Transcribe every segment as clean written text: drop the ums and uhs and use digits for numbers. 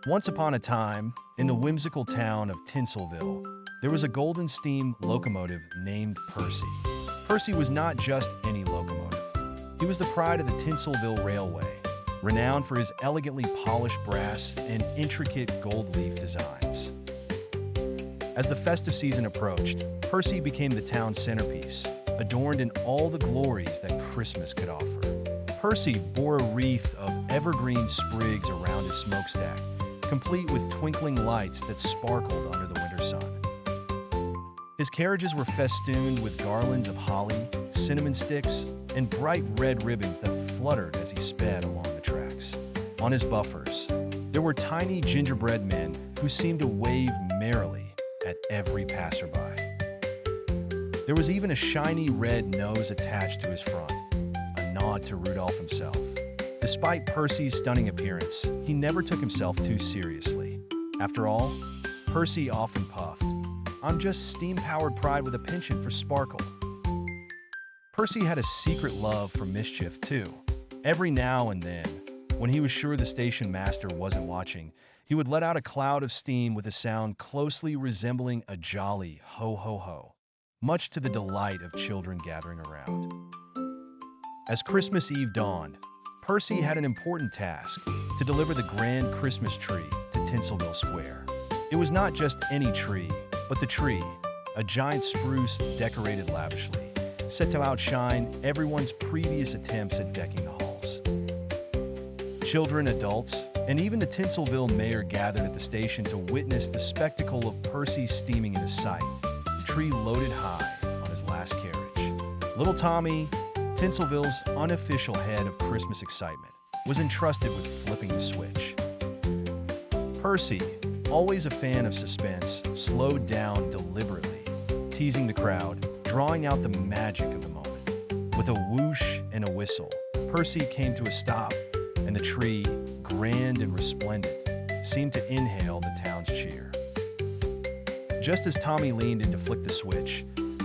Once upon a time, in the whimsical town of Tinselville, there was a golden steam locomotive named Percy. Percy was not just any locomotive. He was the pride of the Tinselville Railway, renowned for his elegantly polished brass and intricate gold leaf designs. As the festive season approached, Percy became the town's centerpiece, adorned in all the glories that Christmas could offer. Percy bore a wreath of evergreen sprigs around his smokestack, complete with twinkling lights that sparkled under the winter sun. His carriages were festooned with garlands of holly, cinnamon sticks, and bright red ribbons that fluttered as he sped along the tracks. On his buffers, there were tiny gingerbread men who seemed to wave merrily at every passerby. There was even a shiny red nose attached to his front, a nod to Rudolph himself. Despite Percy's stunning appearance, he never took himself too seriously. After all, Percy often puffed, "I'm just steam-powered pride with a penchant for sparkle." Percy had a secret love for mischief, too. Every now and then, when he was sure the station master wasn't watching, he would let out a cloud of steam with a sound closely resembling a jolly ho-ho-ho, much to the delight of children gathering around. As Christmas Eve dawned, Percy had an important task: to deliver the grand Christmas tree to Tinselville Square. It was not just any tree, but the tree, a giant spruce decorated lavishly, set to outshine everyone's previous attempts at decking the halls. Children, adults, and even the Tinselville mayor gathered at the station to witness the spectacle of Percy steaming into sight, the tree loaded high on his last carriage. Little Tommy, Tinselville's unofficial head of Christmas excitement, was entrusted with flipping the switch. Percy, always a fan of suspense, slowed down deliberately, teasing the crowd, drawing out the magic of the moment. With a whoosh and a whistle, Percy came to a stop, and the tree, grand and resplendent, seemed to inhale the town's cheer. Just as Tommy leaned in to flick the switch,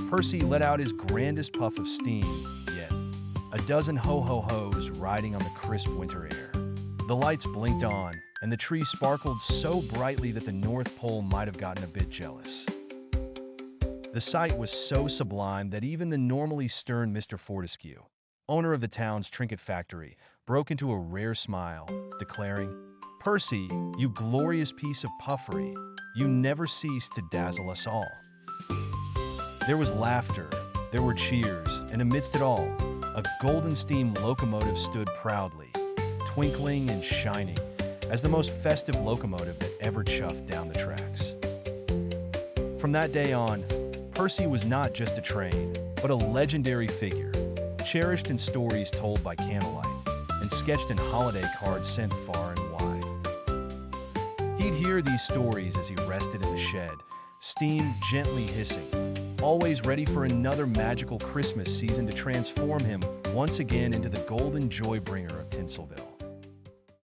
Percy let out his grandest puff of steam yet, a dozen ho-ho-hos riding on the crisp winter air. The lights blinked on, and the tree sparkled so brightly that the North Pole might have gotten a bit jealous. The sight was so sublime that even the normally stern Mr. Fortescue, owner of the town's trinket factory, broke into a rare smile, declaring, "Percy, you glorious piece of puffery, you never cease to dazzle us all." There was laughter, there were cheers, and amidst it all, a golden steam locomotive stood proudly, twinkling and shining, as the most festive locomotive that ever chuffed down the tracks. From that day on, Percy was not just a train, but a legendary figure, cherished in stories told by candlelight and sketched in holiday cards sent far and wide. He'd hear these stories as he rested in the shed, steam gently hissing, always ready for another magical Christmas season to transform him once again into the golden joy bringer of Tinselville.